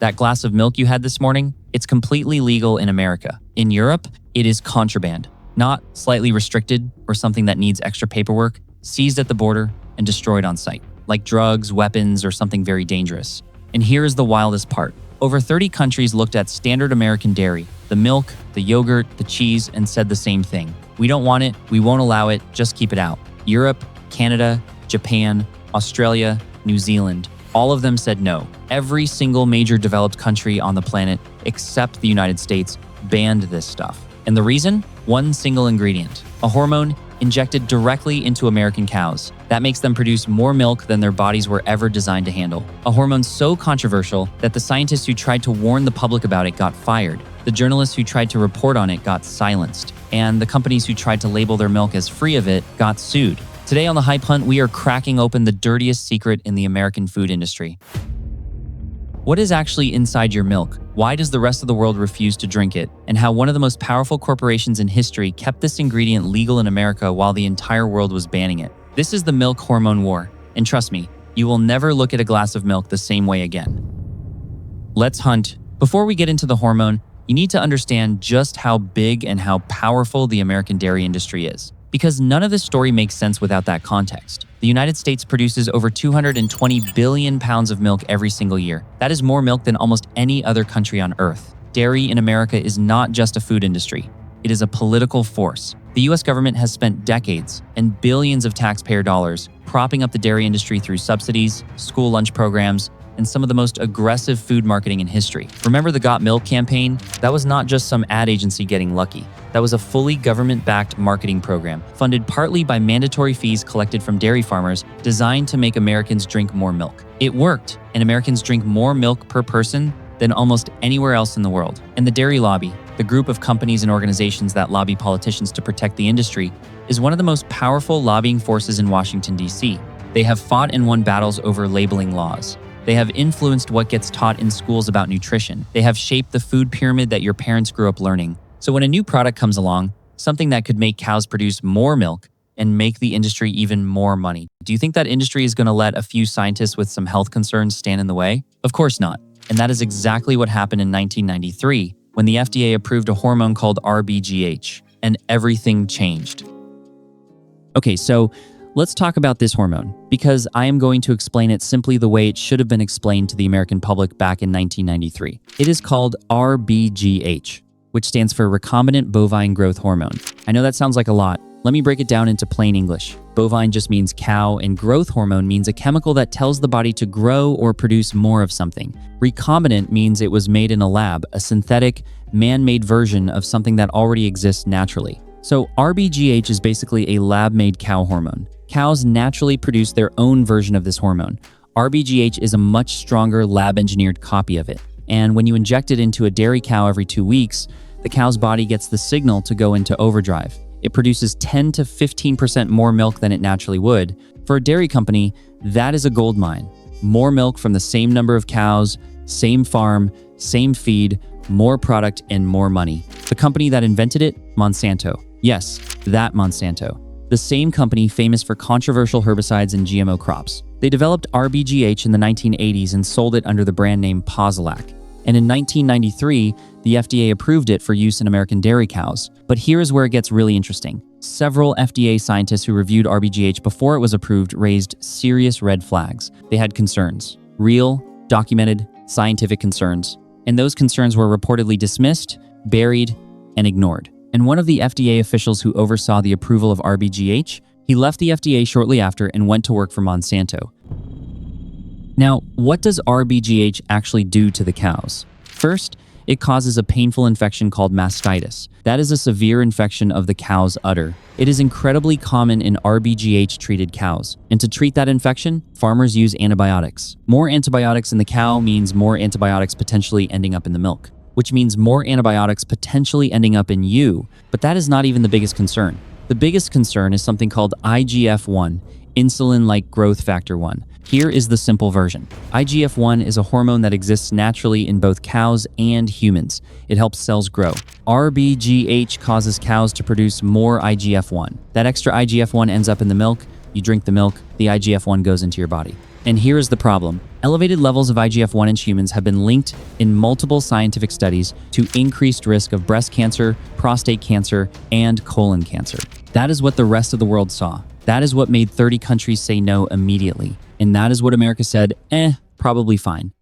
That glass of milk you had this morning, it's completely legal in America. In Europe, it is contraband, not slightly restricted or something that needs extra paperwork, seized at the border and destroyed on site, like drugs, weapons, or something very dangerous. And here is the wildest part. Over 30 countries looked at standard American dairy, the milk, the yogurt, the cheese, and said the same thing. We don't want it, we won't allow it, just keep it out. Europe, Canada, Japan, Australia, New Zealand, all of them said no. Every single major developed country on the planet, except the United States, banned this stuff. And the reason? One single ingredient, a hormone injected directly into American cows. That makes them produce more milk than their bodies were ever designed to handle. A hormone so controversial that the scientists who tried to warn the public about it got fired. The journalists who tried to report on it got silenced. And the companies who tried to label their milk as free of it got sued. Today on The Hype Hunt, we are cracking open the dirtiest secret in the American food industry. What is actually inside your milk? Why does the rest of the world refuse to drink it? And how one of the most powerful corporations in history kept this ingredient legal in America while the entire world was banning it. This is the milk hormone war. And trust me, you will never look at a glass of milk the same way again. Let's hunt. Before we get into the hormone, you need to understand just how big and how powerful the American dairy industry is. Because none of this story makes sense without that context. The United States produces over 220 billion pounds of milk every single year. That is more milk than almost any other country on earth. Dairy in America is not just a food industry. It is a political force. The US government has spent decades and billions of taxpayer dollars propping up the dairy industry through subsidies, school lunch programs, and some of the most aggressive food marketing in history. Remember the Got Milk campaign? That was not just some ad agency getting lucky. That was a fully government-backed marketing program, funded partly by mandatory fees collected from dairy farmers, designed to make Americans drink more milk. It worked, and Americans drink more milk per person than almost anywhere else in the world. And the dairy lobby, the group of companies and organizations that lobby politicians to protect the industry, is one of the most powerful lobbying forces in Washington, D.C. They have fought and won battles over labeling laws. They have influenced what gets taught in schools about nutrition. They have shaped the food pyramid that your parents grew up learning. So when a new product comes along, something that could make cows produce more milk and make the industry even more money, do you think that industry is going to let a few scientists with some health concerns stand in the way? Of course not. And that is exactly what happened in 1993 when the FDA approved a hormone called rBGH, and everything changed. Okay, so let's talk about this hormone, because I am going to explain it simply the way it should have been explained to the American public back in 1993. It is called rBGH, which stands for recombinant bovine growth hormone. I know that sounds like a lot. Let me break it down into plain English. Bovine just means cow, and growth hormone means a chemical that tells the body to grow or produce more of something. Recombinant means it was made in a lab, a synthetic, man-made version of something that already exists naturally. So rBGH is basically a lab-made cow hormone. Cows naturally produce their own version of this hormone. rBGH is a much stronger lab-engineered copy of it. And when you inject it into a dairy cow every 2 weeks, the cow's body gets the signal to go into overdrive. It produces 10 to 15% more milk than it naturally would. For a dairy company, that is a gold mine. More milk from the same number of cows, same farm, same feed, more product, and more money. The company that invented it? Monsanto. Yes, that Monsanto. The same company famous for controversial herbicides and GMO crops. They developed rBGH in the 1980s and sold it under the brand name Posilac. And in 1993, the FDA approved it for use in American dairy cows. But here is where it gets really interesting. Several FDA scientists who reviewed rBGH before it was approved raised serious red flags. They had concerns. Real, documented, scientific concerns. And those concerns were reportedly dismissed, buried, and ignored. And one of the FDA officials who oversaw the approval of rBGH, he left the FDA shortly after and went to work for Monsanto. Now, what does rBGH actually do to the cows? First, it causes a painful infection called mastitis. That is a severe infection of the cow's udder. It is incredibly common in rBGH-treated cows. And to treat that infection, farmers use antibiotics. More antibiotics in the cow means more antibiotics potentially ending up in the milk, which means more antibiotics potentially ending up in you. But that is not even the biggest concern. The biggest concern is something called IGF-1, insulin-like growth factor 1. Here is the simple version. IGF-1 is a hormone that exists naturally in both cows and humans. It helps cells grow. rBGH causes cows to produce more IGF-1. That extra IGF-1 ends up in the milk. You drink the milk, the IGF-1 goes into your body. And here is the problem. Elevated levels of IGF-1 in humans have been linked in multiple scientific studies to increased risk of breast cancer, prostate cancer, and colon cancer. That is what the rest of the world saw. That is what made 30 countries say no immediately. And that is what America said, probably fine.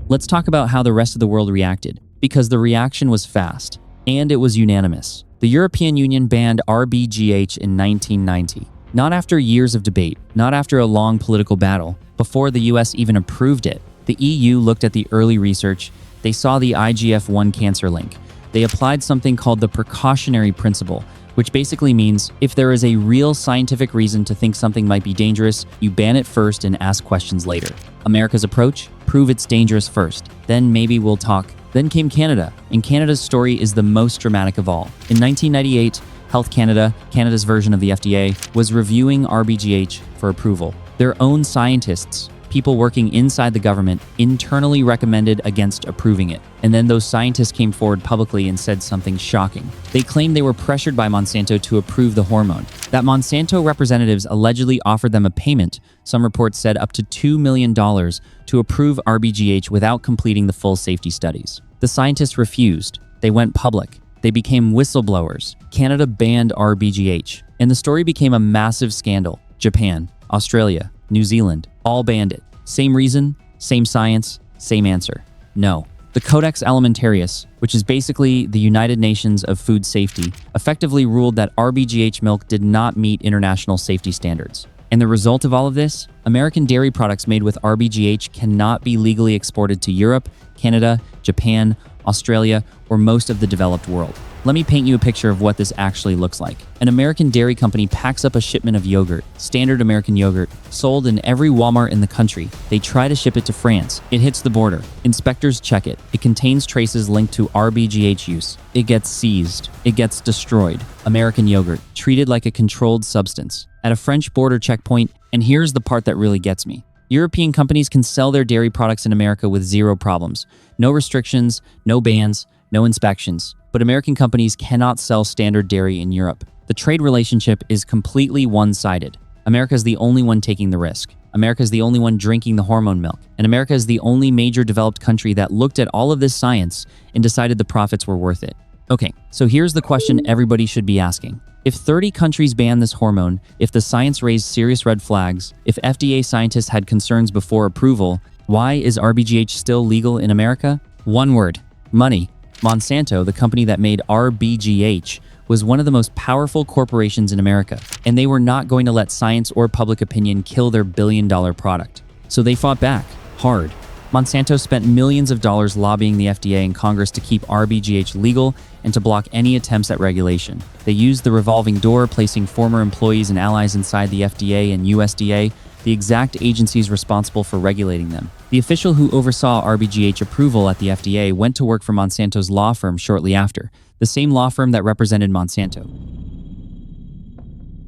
Let's talk about how the rest of the world reacted, because the reaction was fast, and it was unanimous. The European Union banned rBGH in 1990. Not after years of debate, not after a long political battle, before the US even approved it. The EU looked at the early research, they saw the IGF-1 cancer link. They applied something called the precautionary principle, which basically means if there is a real scientific reason to think something might be dangerous, you ban it first and ask questions later. America's approach? Prove it's dangerous first, then maybe we'll talk. Then came Canada, and Canada's story is the most dramatic of all. In 1998, Health Canada, Canada's version of the FDA, was reviewing rBGH for approval. Their own scientists, people working inside the government, internally recommended against approving it. And then those scientists came forward publicly and said something shocking. They claimed they were pressured by Monsanto to approve the hormone. That Monsanto representatives allegedly offered them a payment, some reports said up to $2 million, to approve rBGH without completing the full safety studies. The scientists refused. They went public. They became whistleblowers. Canada banned rBGH, and the story became a massive scandal. Japan, Australia, New Zealand, all banned it. Same reason, same science, same answer. No. The Codex Alimentarius, which is basically the United Nations of food safety, effectively ruled that rBGH milk did not meet international safety standards. And the result of all of this? American dairy products made with rBGH cannot be legally exported to Europe, Canada, Japan, Australia, or most of the developed world. Let me paint you a picture of what this actually looks like. An American dairy company packs up a shipment of yogurt, standard American yogurt, sold in every Walmart in the country. They try to ship it to France. It hits the border. Inspectors check it. It contains traces linked to rBGH use. It gets seized. It gets destroyed. American yogurt, treated like a controlled substance. At a French border checkpoint, and here's the part that really gets me. European companies can sell their dairy products in America with zero problems. No restrictions, no bans, no inspections. But American companies cannot sell standard dairy in Europe. The trade relationship is completely one-sided. America is the only one taking the risk. America is the only one drinking the hormone milk. And America is the only major developed country that looked at all of this science and decided the profits were worth it. Okay, so here's the question everybody should be asking. If 30 countries ban this hormone, if the science raised serious red flags, if FDA scientists had concerns before approval, why is rBGH still legal in America? One word: money. Monsanto, the company that made rBGH, was one of the most powerful corporations in America, and they were not going to let science or public opinion kill their billion-dollar product. So they fought back, hard. Monsanto spent millions of dollars lobbying the FDA and Congress to keep rBGH legal and to block any attempts at regulation. They used the revolving door, placing former employees and allies inside the FDA and USDA, the exact agencies responsible for regulating them. The official who oversaw rBGH approval at the FDA went to work for Monsanto's law firm shortly after, the same law firm that represented Monsanto.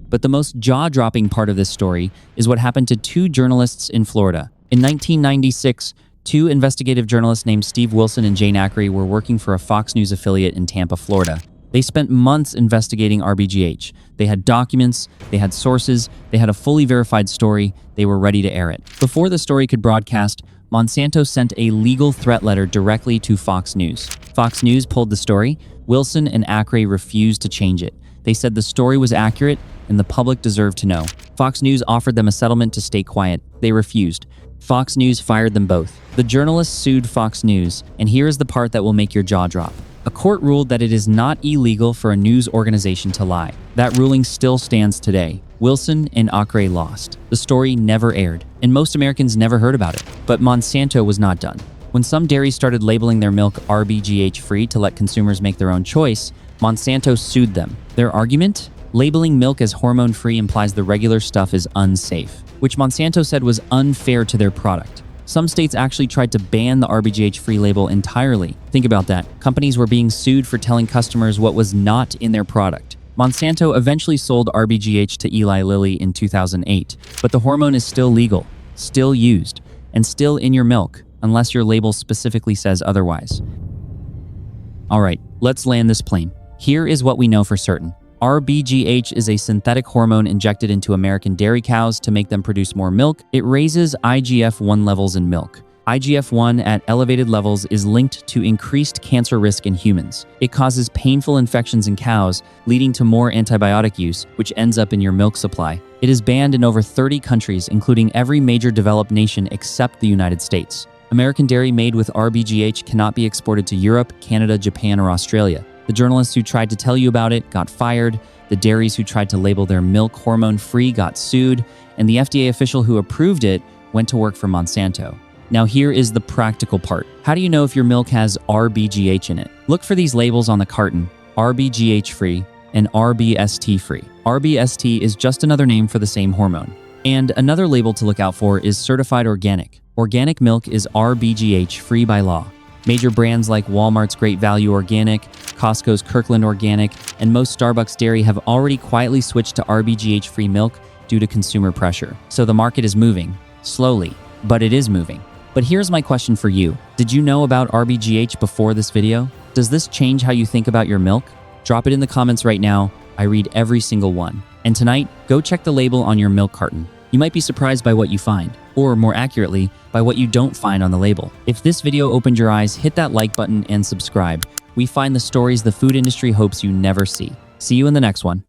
But the most jaw-dropping part of this story is what happened to two journalists in Florida. In 1996, two investigative journalists named Steve Wilson and Jane Ackery were working for a Fox News affiliate in Tampa, Florida. They spent months investigating rBGH. They had documents, they had sources, they had a fully verified story, they were ready to air it. Before the story could broadcast, Monsanto sent a legal threat letter directly to Fox News. Fox News pulled the story. Wilson and Ackery refused to change it. They said the story was accurate and the public deserved to know. Fox News offered them a settlement to stay quiet. They refused. Fox News fired them both. The journalists sued Fox News, and here is the part that will make your jaw drop. A court ruled that it is not illegal for a news organization to lie. That ruling still stands today. Wilson and Ackery lost. The story never aired, and most Americans never heard about it. But Monsanto was not done. When some dairies started labeling their milk rBGH-free to let consumers make their own choice, Monsanto sued them. Their argument? Labeling milk as hormone-free implies the regular stuff is unsafe, which Monsanto said was unfair to their product. Some states actually tried to ban the rBGH-free label entirely. Think about that. Companies were being sued for telling customers what was not in their product. Monsanto eventually sold rBGH to Eli Lilly in 2008, but the hormone is still legal, still used, and still in your milk, unless your label specifically says otherwise. All right, let's land this plane. Here is what we know for certain. rBGH is a synthetic hormone injected into American dairy cows to make them produce more milk. It raises IGF-1 levels in milk. IGF-1 at elevated levels is linked to increased cancer risk in humans. It causes painful infections in cows, leading to more antibiotic use, which ends up in your milk supply. It is banned in over 30 countries, including every major developed nation except the United States. American dairy made with rBGH cannot be exported to Europe, Canada, Japan, or Australia. The journalists who tried to tell you about it got fired, the dairies who tried to label their milk hormone-free got sued, and the FDA official who approved it went to work for Monsanto. Now here is the practical part. How do you know if your milk has rBGH in it? Look for these labels on the carton: rBGH-free and rBST-free. rBST is just another name for the same hormone. And another label to look out for is certified organic. Organic milk is rBGH-free by law. Major brands like Walmart's Great Value Organic, Costco's Kirkland Organic, and most Starbucks dairy have already quietly switched to rBGH-free milk due to consumer pressure. So the market is moving, slowly, but it is moving. But here's my question for you. Did you know about rBGH before this video? Does this change how you think about your milk? Drop it in the comments right now. I read every single one. And tonight, go check the label on your milk carton. You might be surprised by what you find, or more accurately, by what you don't find on the label. If this video opened your eyes, hit that like button and subscribe. We find the stories the food industry hopes you never see. See you in the next one.